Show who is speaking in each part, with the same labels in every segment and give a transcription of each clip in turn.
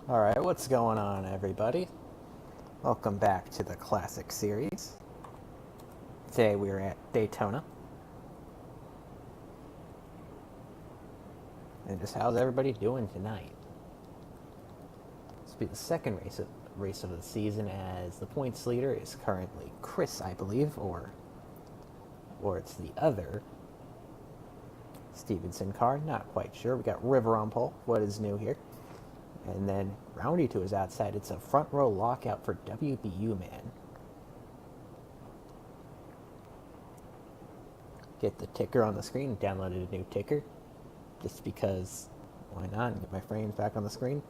Speaker 1: Alright, what's going on, everybody? Welcome back to the Classic Series. Today we're at Daytona. And just how's everybody doing tonight? This will be the second race of the season, as the points leader is currently Chris, I believe, or it's the other Stevenson car, not quite sure. We got River on pole. What is new here? And then Roundy to his outside. It's a front row lockout for WBU man. Get the ticker on the screen. Downloaded a new ticker. Just because, why not? Get my frames back on the screen.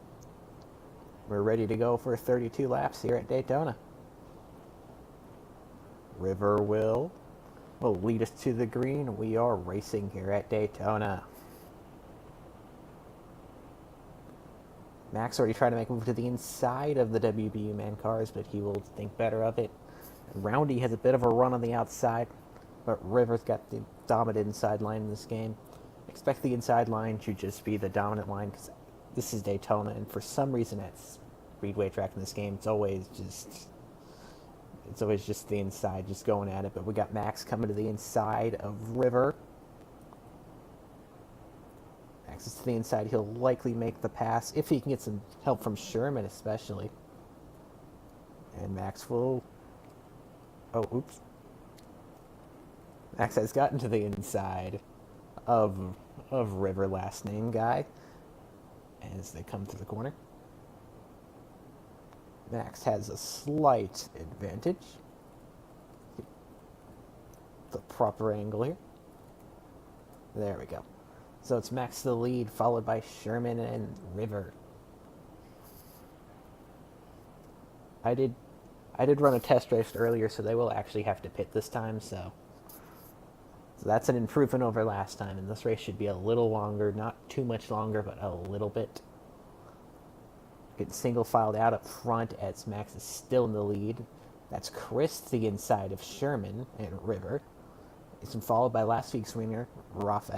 Speaker 1: We're ready to go for 32 laps here at Daytona. River will lead us to the green. We are racing here at Daytona. Max already tried to make a move to the inside of the WBU man cars, but he will think better of it. Roundy has a bit of a run on the outside, but River's got the dominant inside line in this game. Expect the inside line to just be the dominant line, because this is Daytona, and for some reason at speedway track in this game, it's always just the inside, just going at it. But we got Max coming to the inside of River. Max is to the inside. He'll likely make the pass if he can get some help from Sherman, especially. And Max will... Oh, oops. Max has gotten to the inside of River, last name guy, as they come to the corner. Max has a slight advantage. The proper angle here. There we go. So it's Max to the lead, followed by Sherman and River. I did run a test race earlier, so they will actually have to pit this time, so that's an improvement over last time, and this race should be a little longer, not too much longer, but a little bit. Getting single filed out up front as Max is still in the lead. That's Chris to the inside of Sherman and River. It's been followed by last week's winner, last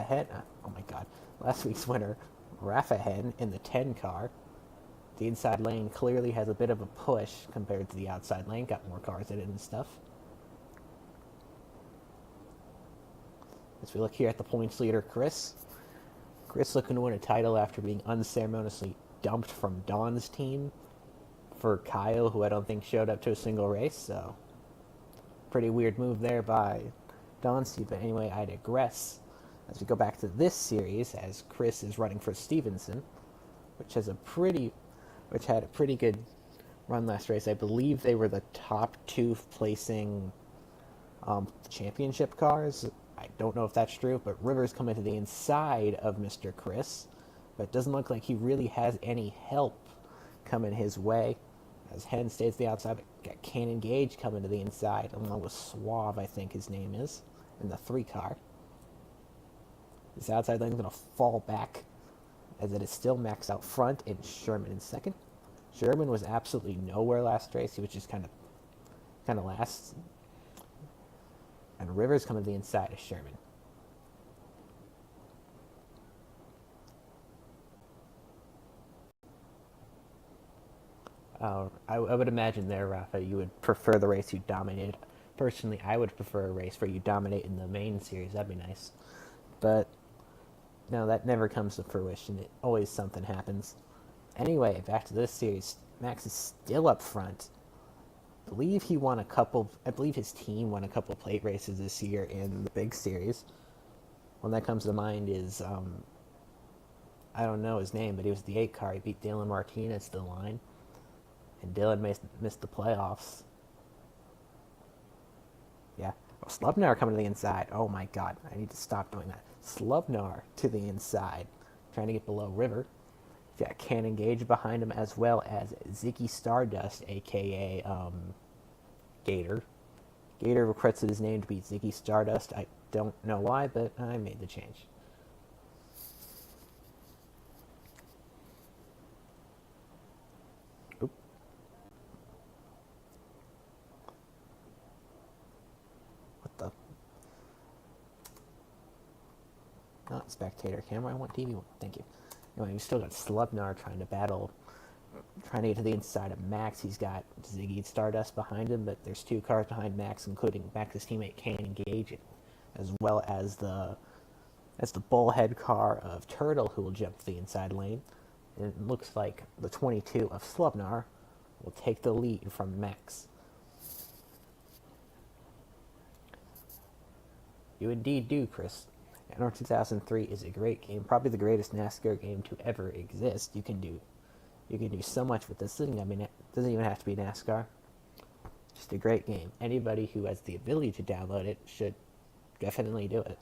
Speaker 1: week's winner, Rafahen in the 10 car. The inside lane clearly has a bit of a push compared to the outside lane. Got more cars in it and stuff. As we look here at the points leader, Chris. Chris looking to win a title after being unceremoniously dumped from Don's team for Kyle, who I don't think showed up to a single race. So, pretty weird move there by Don's team. But anyway, I digress. As we go back to this series, as Chris is running for Stevenson, which had a pretty good run last race. I believe they were the top two placing championship cars. I don't know if that's true, but Rivers coming to the inside of Mr. Chris, but it doesn't look like he really has any help coming his way, as Hen stays the outside. But got Cannon Gage coming to the inside, along with Suave, I think his name is, in the 3 car. This outside lane is going to fall back, as it is still Max out front and Sherman in second. Sherman was absolutely nowhere last race. He was just kind of last. And Rivers coming to the inside of Sherman. I would imagine there, Rafa, you would prefer the race you dominated. Personally, I would prefer a race where you dominate in the main series. That'd be nice. But no, that never comes to fruition. Always something happens. Anyway, back to this series. Max is still up front. I believe his team won a couple plate races this year in the big series. One that comes to mind is, I don't know his name, but he was the 8 car. He beat Dylan Martinez to the line. And Dylan missed the playoffs. Yeah. Oh, Slubnar coming to the inside. Oh my god, I need to stop doing that. Slubnar to the inside, trying to get below River. He's got Cannon Gage behind him, as well as Ziggy Stardust, a.k.a. Gator. Gator requested his name to be Ziggy Stardust. I don't know why, but I made the change. Oop. What the? Not spectator camera. I want TV one. Thank you. Anyway, we still got Slubnar trying to battle trying to get to the inside of Max. He's got Ziggy Stardust behind him, but there's two cars behind Max, including Max's teammate Cannon Gage, as well as the bullhead car of Turtle, who will jump to the inside lane. And it looks like the 22 of Slubnar will take the lead from Max. You indeed do, Chris. NR 2003 is a great game, probably the greatest NASCAR game to ever exist. You can do so much with this thing. I mean, it doesn't even have to be NASCAR. Just a great game. Anybody who has the ability to download it should definitely do it.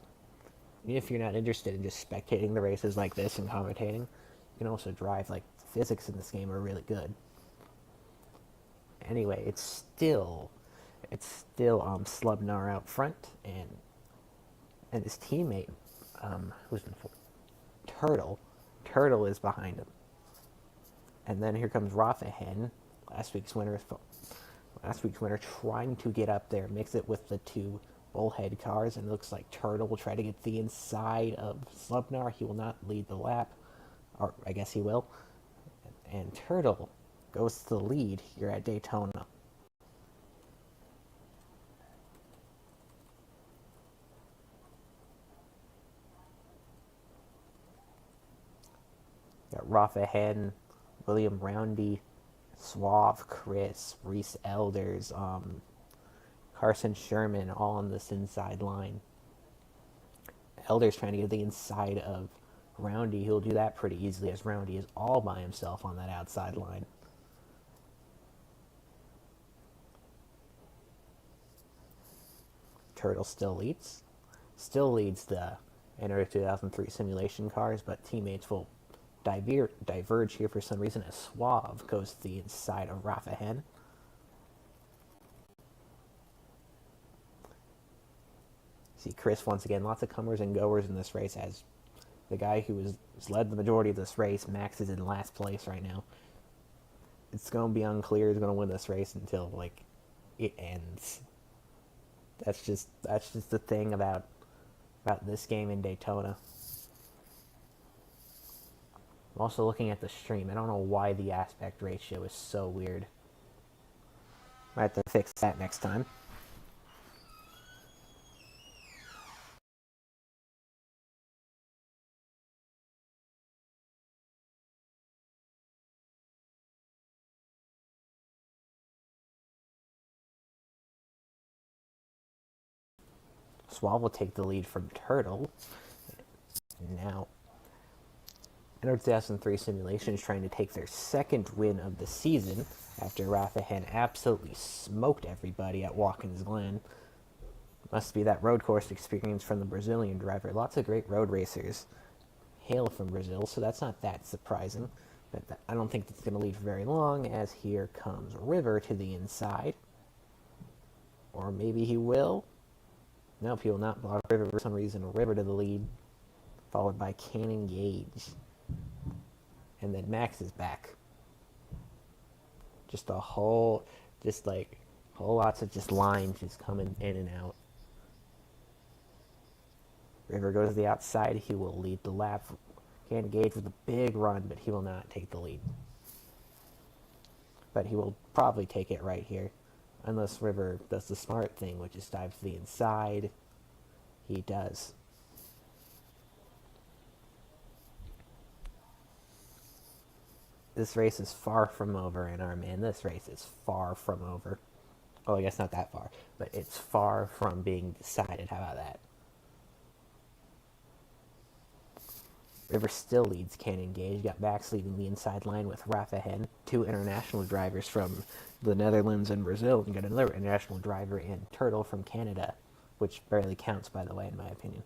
Speaker 1: Even if you're not interested in just spectating the races like this and commentating, you can also drive. Like, the physics in this game are really good. Anyway, it's still Slubnar out front, and his teammate, who's in Turtle. Turtle is behind him. And then here comes Rafahen, last week's winner, trying to get up there, mix it with the two bullhead cars, and it looks like Turtle will try to get the inside of Slubnar. He will not lead the lap, or I guess he will. And Turtle goes to the lead here at Daytona. Got Rafahen, William Roundy, Suave, Chris, Reese Elders, Carson Sherman, all on this inside line. Elders trying to get the inside of Roundy. He'll do that pretty easily, as Roundy is all by himself on that outside line. Turtle still leads the NR 2003 simulation cars, but teammates will diverge here for some reason as Suave goes to the inside of Rafahen. See Chris once again, lots of comers and goers in this race, as the guy who has led the majority of this race, Max, is in last place right now. It's going to be unclear who's going to win this race until, like, it ends. That's just the thing about this game in Daytona. I'm also looking at the stream. I don't know why the aspect ratio is so weird. Might have to fix that next time. Suave will take the lead from Turtle. Now, NR 2003 Simulation is trying to take their second win of the season after Rafahen absolutely smoked everybody at Watkins Glen. Must be that road course experience from the Brazilian driver. Lots of great road racers hail from Brazil, so that's not that surprising. But I don't think that's going to lead for very long, as here comes River to the inside. Or maybe he will. Nope, he will not block River for some reason. River to the lead, followed by Cannon Gage. And then Max is back. Just lots of just lines just coming in and out. River goes to the outside. He will lead the lap. Cannon Gage with a big run, but he will not take the lead. But he will probably take it right here. Unless River does the smart thing, which is dive to the inside. He does. This race is far from over, and this race is far from over. Well, I guess not that far, but it's far from being decided. How about that? River still leads Cannon Gage. Got Max leading the inside line with Rafahen. Two international drivers from the Netherlands and Brazil. And got another international driver in Turtle from Canada, which barely counts, by the way, in my opinion.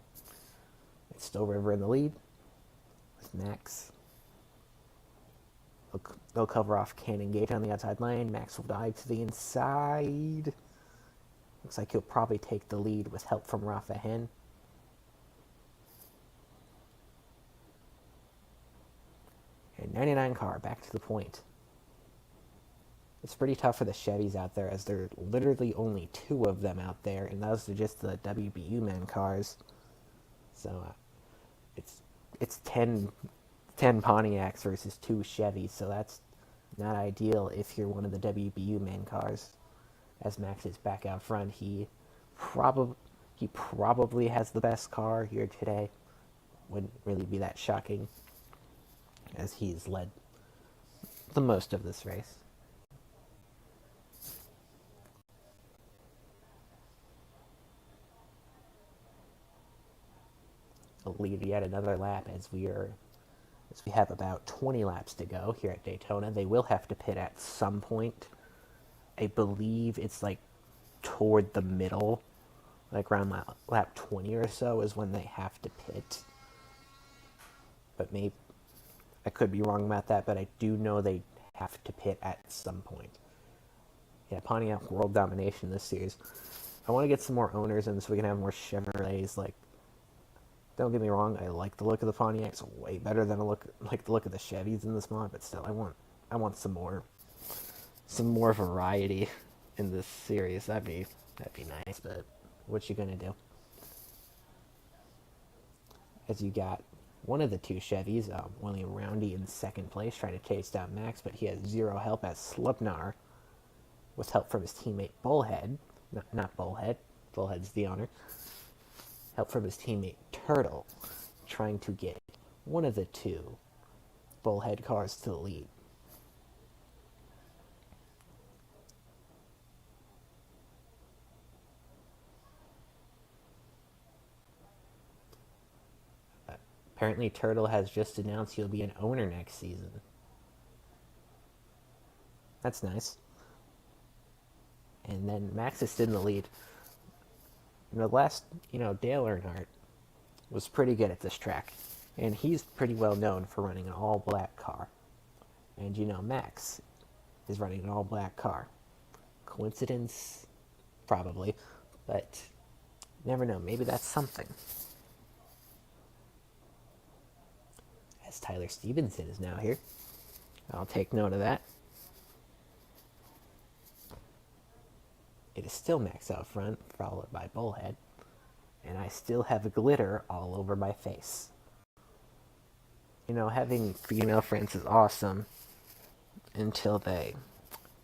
Speaker 1: It's still River in the lead with Max. They'll cover off Cannon Gage on the outside lane. Max will dive to the inside. Looks like he'll probably take the lead with help from Rafahen. And 99 car, back to the point. It's pretty tough for the Chevys out there, as there are literally only two of them out there, and those are just the WBU men cars. So it's 10 Pontiacs versus 2 Chevys, so that's Not ideal if you're one of the WBU main cars. As Max is back out front, probably he probably has the best car here today. Wouldn't really be that shocking, as he's led the most of this race. A lead yet another lap as we have about 20 laps to go here at Daytona. They will have to pit at some point. I believe it's like toward the middle, like around lap 20 or so is when they have to pit. But maybe I could be wrong about that, but I do know they have to pit at some point. Yeah, Pontiac world domination this series. I want to get some more owners in so we can have more Chevrolets. Like, don't get me wrong, I like the look of the Pontiacs way better than like the look of the Chevys in this mod, but still, I want some more variety in this series. That'd be nice, but what you gonna do? As you got one of the two Chevys, William Roundy in second place, trying to chase down Max, but he has zero help as Slupnar, with help from his teammate Bullhead, not Bullhead, Bullhead's the owner, help from his teammate Turtle, trying to get one of the two Bullhead cars to the lead. Apparently, Turtle has just announced he'll be an owner next season. That's nice. And then Max is still in the lead. The last, Dale Earnhardt was pretty good at this track. And he's pretty well known for running an all-black car. And Max is running an all-black car. Coincidence? Probably. But never know. Maybe that's something. As Tyler Stevenson is now here. I'll take note of that. It is still Max out front, followed by Bullhead. And I still have glitter all over my face. Having female friends is awesome until they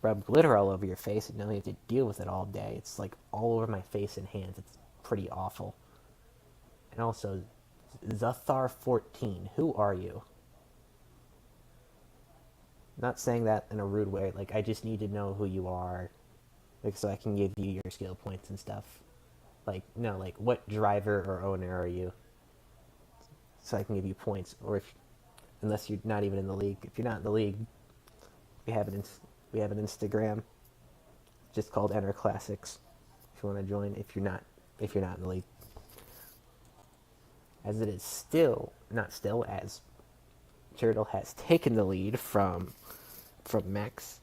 Speaker 1: rub glitter all over your face and now you have to deal with it all day. It's like all over my face and hands. It's pretty awful. And also, Zuthar14, who are you? Not saying that in a rude way. Like, I just need to know who you are, like, so I can give you your skill points and stuff. Like, no, like, what driver or owner are you? So I can give you points. Or unless you're not even in the league. If you're not in the league, we have an Instagram, just called Enter Classics. If you want to join, if you're not in the league, as it is as Turtle has taken the lead from Max.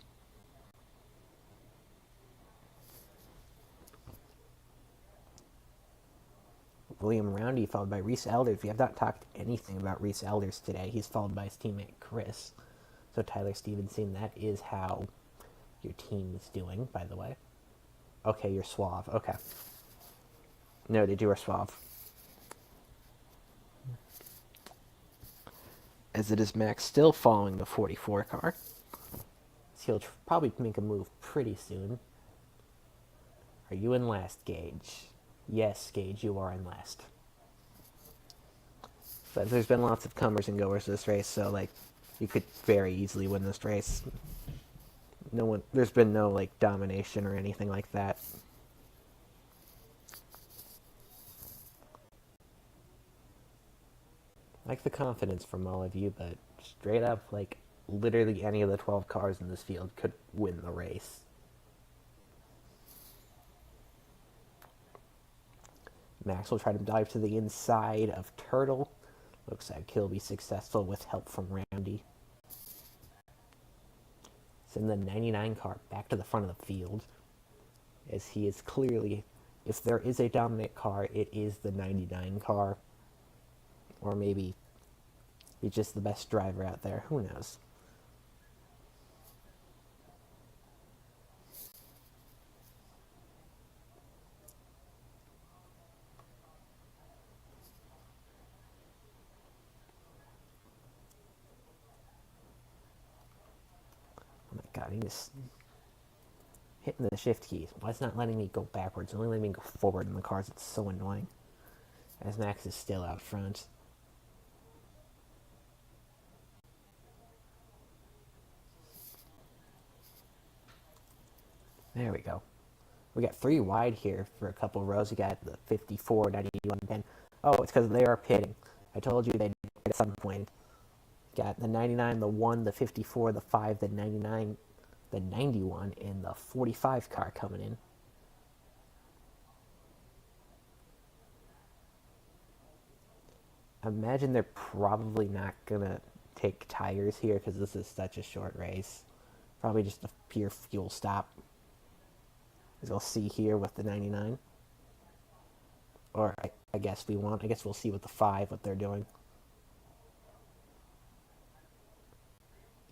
Speaker 1: William Roundy followed by Reese Elders. We have not talked anything about Reese Elders today. He's followed by his teammate Chris. So Tyler Stevenson, that is how your team is doing, by the way. Okay, you're suave. Okay. Noted, you are suave. As it is Max still following the 44 car. So he'll probably make a move pretty soon. Are you in last, Gage? Yes, Gage, you are in last. But there's been lots of comers and goers this race, so, like, you could very easily win this race. There's been no, like, domination or anything like that. I like the confidence from all of you, but straight up, like, literally any of the 12 cars in this field could win the race. Max will try to dive to the inside of Turtle. Looks like he'll be successful with help from Roundy. Send the 99 car back to the front of the field, as he is clearly, if there is a dominant car, it is the 99 car. Or maybe he's just the best driver out there. Who knows? God, he just hitting the shift keys. Why it's not letting me go backwards? It's only letting me go forward in the cars. It's so annoying. As Max is still out front. There we go. We got 3 wide here for a couple of rows. We got the 54, 91, 10. Oh, it's because they are pitting. I told you they'd at some point. Got the 99, the 1, the 54, the 5, the 99, the 91, and the 45 car coming in. I imagine they're probably not going to take tires here because this is such a short race. Probably just a pure fuel stop. As we'll see here with the 99. Or I guess we'll see with the 5 what they're doing.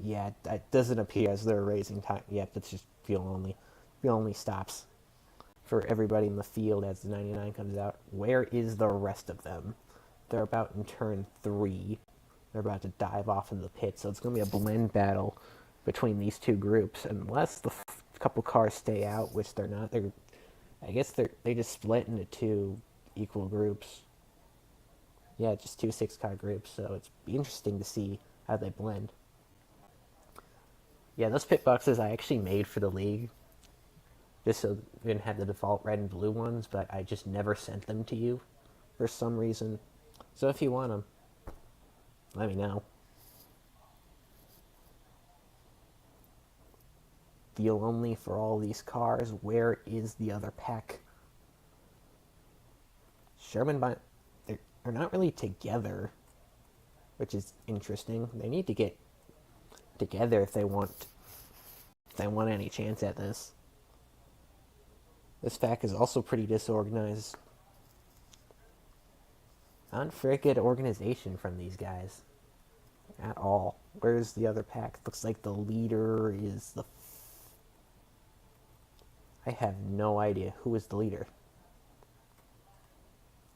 Speaker 1: Yeah, it doesn't appear as they're raising time. Yep, it's just fuel only. Fuel only stops for everybody in the field as the 99 comes out. Where is the rest of them? They're about in turn 3. They're about to dive off into the pit, so it's going to be a blend battle between these two groups, unless the couple cars stay out, which they're not. I guess they just split into 2 equal groups. Yeah, just 2 6-car groups, so it's interesting to see how they blend. Yeah, those pit boxes I actually made for the league, just so we didn't have the default red and blue ones, but I just never sent them to you for some reason. So if you want them, let me know. Deal only for all these cars. Where is the other pack? Sherman, they're not really together, which is interesting. They need to get together if they want any chance at this. This pack is also pretty disorganized. Not very good organization from these guys at all. Where's the other pack? Looks like the leader is the... I have no idea who is the leader.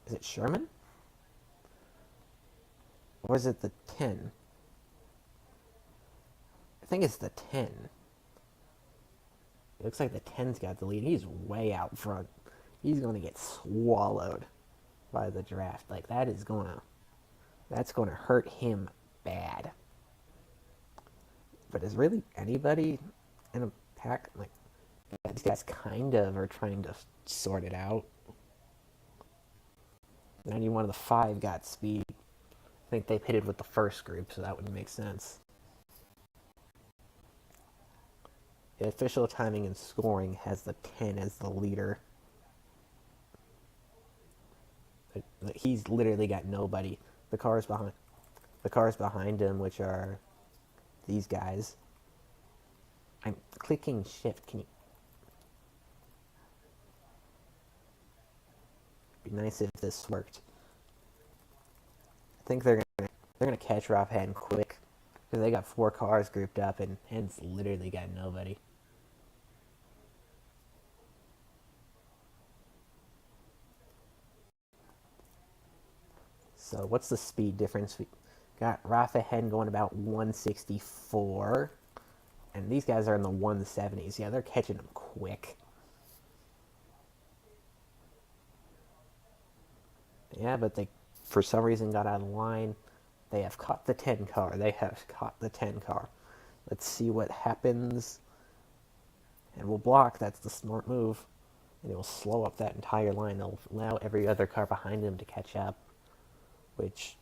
Speaker 1: Is it Sherman? Or is it the 10? I think it's the 10. It looks like the 10's got the lead. He's way out front. He's going to get swallowed by the draft. Like, that's going to hurt him bad. But is really anybody in a pack? Like, these guys kind of are trying to sort it out. 91 of the 5 got speed. I think they pitted with the first group, so that would make sense. The official timing and scoring has the 10 as the leader. He's literally got nobody. The cars behind him, which are these guys. I'm clicking shift. Can you? It'd be nice if this worked. I think they're gonna catch Rafahan quick because they got 4 cars grouped up and Hen's literally got nobody. So what's the speed difference? We got Rafahan going about 164, and these guys are in the 170s. Yeah, they're catching them quick. Yeah, but they, for some reason, got out of line. They have caught the 10 car. Let's see what happens. And we'll block. That's the smart move. And it will slow up that entire line. It'll allow every other car behind him to catch up. Which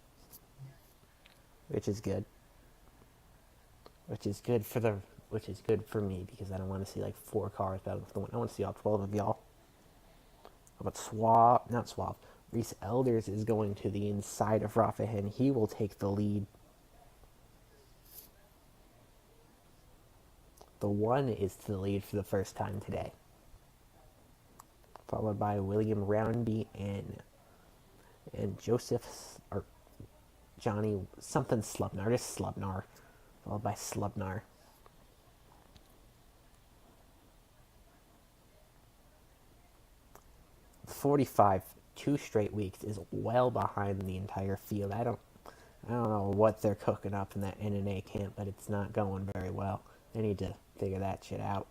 Speaker 1: is good. Which is good for me because I don't want to see like 4 cars battling for the win. I want to see all 12 of y'all. How about Reese Elders is going to the inside of Rafahan. He will take the lead. The 1 is to the lead for the first time today. Followed by William Roundy and Joseph, or Johnny, something Slubnar, just Slubnar, followed by Slubnar. The 45, 2 straight weeks is well behind the entire field. I don't know what they're cooking up in that NNA camp, but it's not going very well. They need to figure that shit out.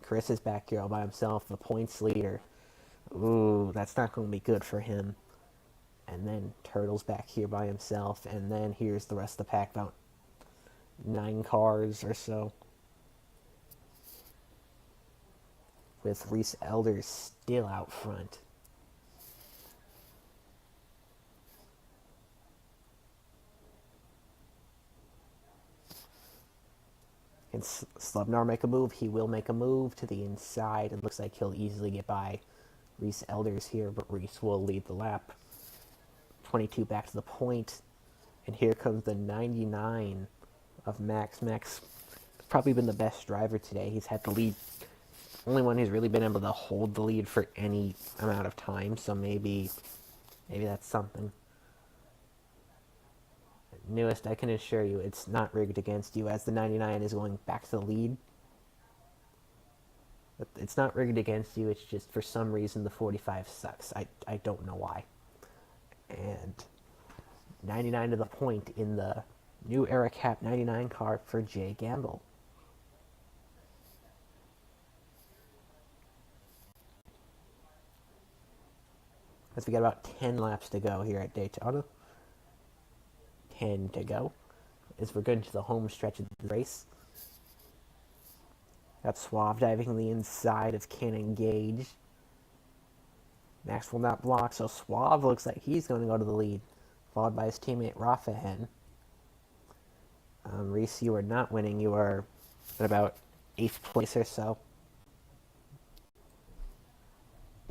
Speaker 1: Chris is back here all by himself, the points leader. Ooh, that's not going to be good for him. And then Turtle's back here by himself, and then here's the rest of the pack, about 9 cars or so. With Reese Elders still out front. Can Slubnar make a move? He will make a move to the inside. It looks like he'll easily get by Reese Elders here, but Reese will lead the lap. 22 back to the point. And here comes the 99 of Max. Max has probably been the best driver today. He's had the lead. Only one who's really been able to hold the lead for any amount of time, so maybe that's something. Newest, I can assure you it's not rigged against you, as the 99 is going back to the lead. But it's not rigged against you, it's just for some reason the 45 sucks. I don't know why. And 99 to the point in the new Era Cap 99 car for Jay Gamble. As we got about 10 laps to go here at Daytona. 10 to go as we're getting to the home stretch of the race. Got Suave diving the inside of Cannon Gage. Max will not block, so Suave looks like he's going to go to the lead, followed by his teammate Rafahen. Reese, you are not winning. You are at about 8th place or so.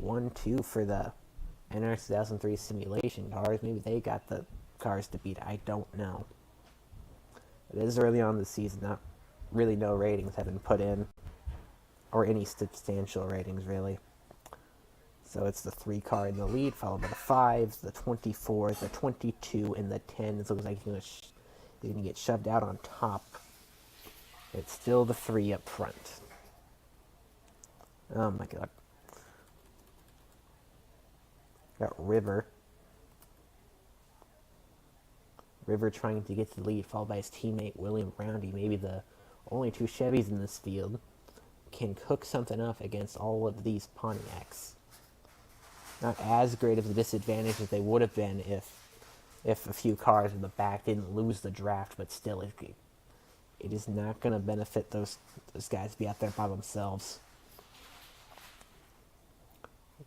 Speaker 1: 1-2 for the NR 2003 simulation cars. Maybe they got the cars to beat. I don't know. It is early on in the season. Not really, no ratings have been put in, or any substantial ratings really. So it's the 3 car in the lead, followed by the 5s, the 24s, the 22, and the 10s. It looks like he's going to get shoved out on top. It's still the 3 up front. Oh my god. Got River. River trying to get to the lead, followed by his teammate William Roundy. Maybe the only 2 Chevys in this field can cook something up against all of these Pontiacs. Not as great of a disadvantage as they would have been if a few cars in the back didn't lose the draft, but still, it is not going to benefit those guys to be out there by themselves.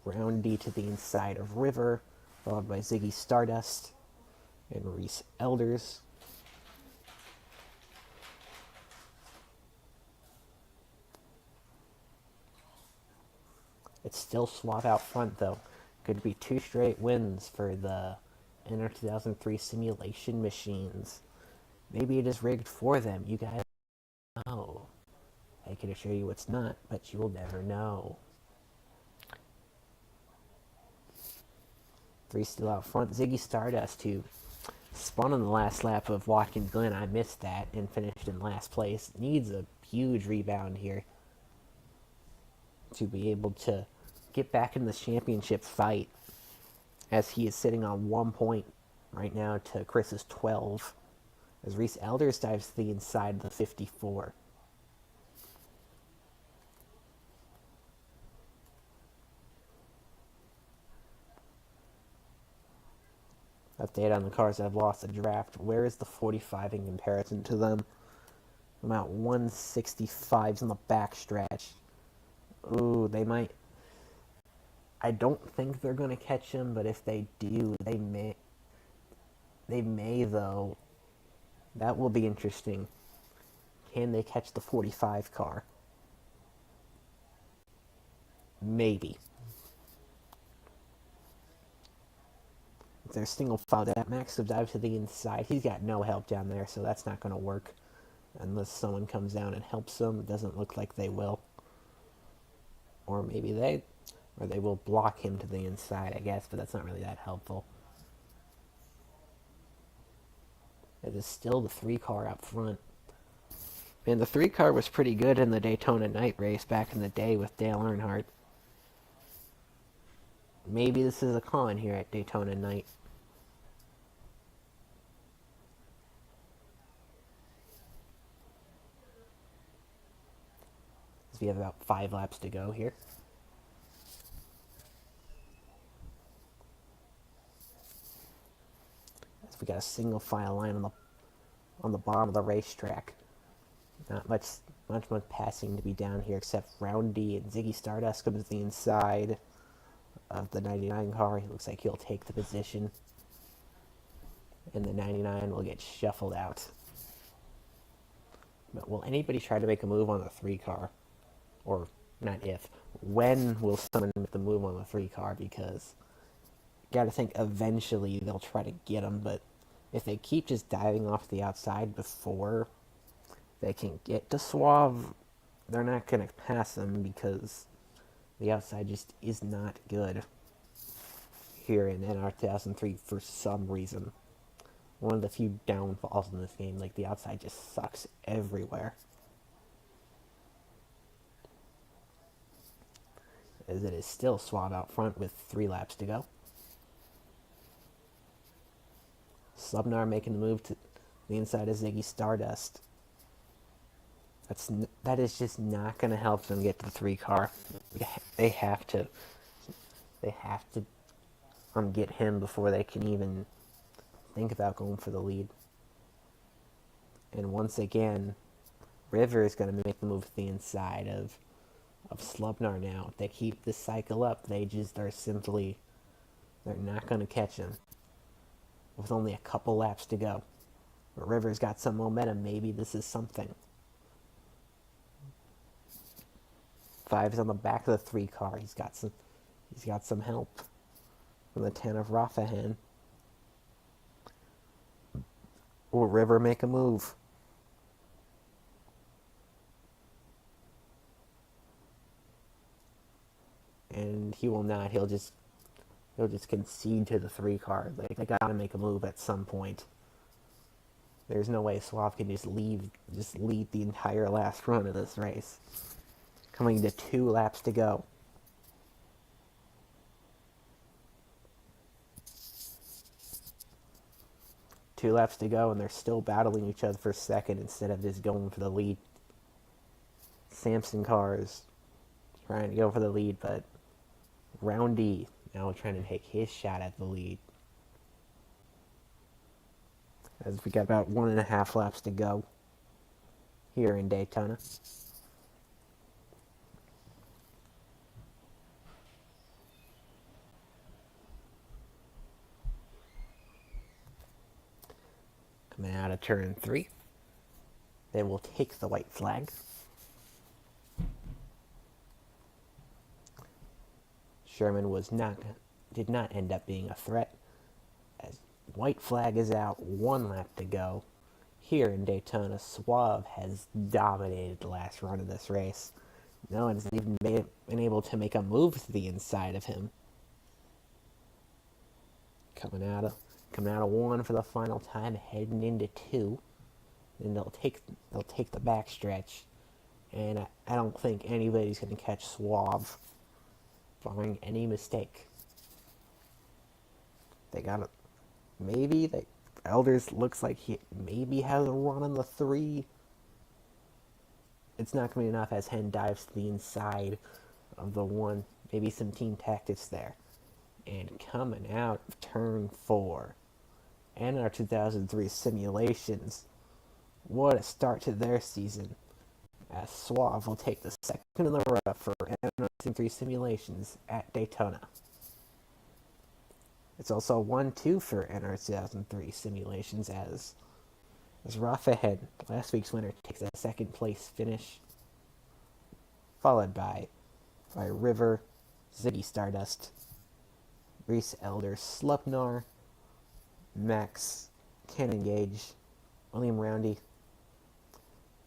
Speaker 1: Roundy to the inside of River, followed by Ziggy Stardust and Reese Elders. It's still Suave out front, though. Could be 2 straight wins for the NR 2003 simulation machines. Maybe it is rigged for them. You guys know. I can assure you it's not, but you will never know. 3 still out front. Ziggy Stardust, who spun on the last lap of Watkins Glen. I missed that and finished in last place. Needs a huge rebound here to be able to get back in the championship fight, as he is sitting on 1 point right now to Chris's 12, as Reese Elders dives to the inside of the 54. Update on the cars that have lost the draft. Where is the 45 in comparison to them? About 165s in the backstretch. Ooh, they might. I don't think they're going to catch him, but if they do, they may. They may, though. That will be interesting. Can they catch the 45 car? Maybe. If they're single file, that Max will dive to the inside. He's got no help down there, so that's not going to work unless someone comes down and helps him. It doesn't look like they will. Or maybe they will block him to the inside, I guess, but that's not really that helpful. It is still the 3 car up front. Man, the 3 car was pretty good in the Daytona night race back in the day with Dale Earnhardt. Maybe this is a con here at Daytona night. as we have about 5 laps to go here. As we got a single file line on the bottom of the racetrack. Not much passing to be down here except Roundy and Ziggy Stardust comes to the inside of the 99 car. He looks like he'll take the position. And the 99 will get shuffled out. But will anybody try to make a move on the 3 car? Or not if. When will someone make the move on the 3 car? Because you gotta think eventually they'll try to get them, but if they keep just diving off the outside before they can get to Suave, they're not going to pass them because the outside just is not good here in NR 2003 for some reason. One of the few downfalls in this game, like the outside just sucks everywhere. As it is still Suave out front with 3 laps to go. Slubnar making the move to the inside of Ziggy Stardust. That is just not going to help them get to the 3 car. They have to get him before they can even think about going for the lead. And once again, River is going to make the move to the inside of Slubnar now. If they keep this cycle up, they're not going to catch him with only a couple laps to go. But River's got some momentum. Maybe this is something. 5's on the back of the 3 car. He's got some help from the 10 of Rafahan. Will River make a move? And he will not. He'll just concede to the 3 car. Like, they gotta make a move at some point. There's no way Suave can just lead the entire last run of this race. Coming to 2 laps to go. Two laps to go, and they're still battling each other for second instead of just going for the lead. Samson cars trying to go for the lead, but Roundy now trying to take his shot at the lead. As we got about 1.5 laps to go here in Daytona. Coming out of turn 3. They will take the white flag. Sherman did not end up being a threat. As white flag is out, 1 lap to go. Here in Daytona, Suave has dominated the last run of this race. No one's even been able to make a move to the inside of him. Coming out of 1 for the final time, heading into 2. And they'll take the backstretch. And I don't think anybody's going to catch Suave, barring any mistake. They got it. Maybe Elders looks like he maybe has a run on the 3. It's not going to be enough as Hen dives to the inside of the 1. Maybe some team tactics there. And coming out of turn 4, NR 2003 Simulations. What a start to their season. As Suave will take the second in the row for NR 2003 Simulations at Daytona. It's also 1-2 for NR 2003 Simulations as Rafahead, last week's winner, takes a second place finish, followed by River, Ziggy Stardust, Reese Elder, Slupnar, Max, Cannon Gage, William Roundy.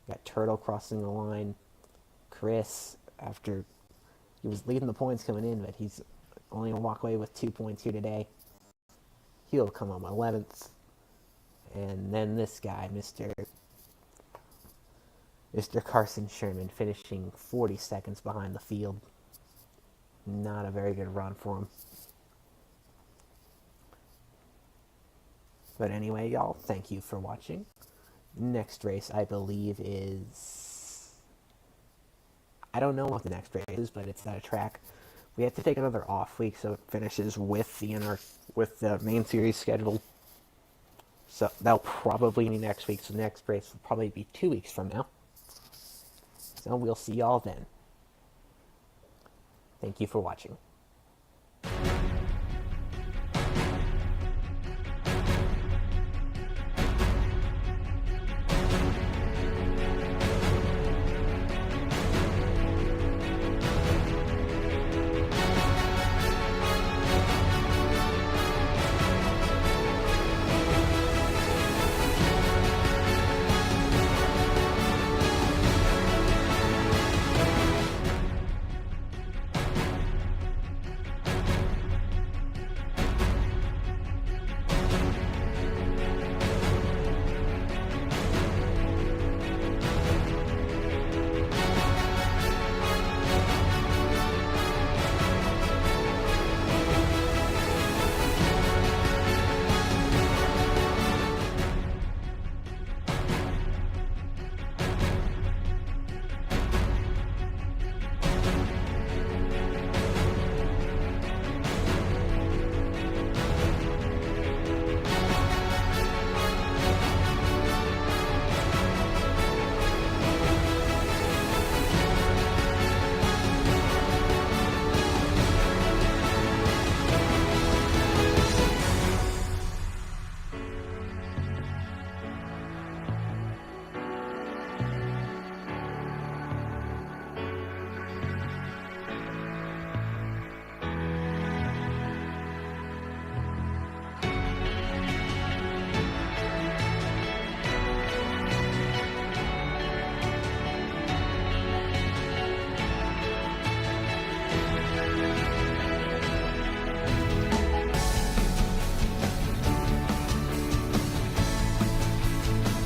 Speaker 1: Got Turtle crossing the line. Chris, after he was leading the points coming in, but he's only going to walk away with 2 points here today. He'll come on 11th. And then this guy, Mr. Carson Sherman, finishing 40 seconds behind the field. Not a very good run for him. But anyway, y'all, thank you for watching. Next race, I believe, is... I don't know what the next race is, but it's at a track. We have to take another off week, so it finishes with the main series scheduled. So that'll probably be next week. So the next race will probably be 2 weeks from now. So we'll see y'all then. Thank you for watching.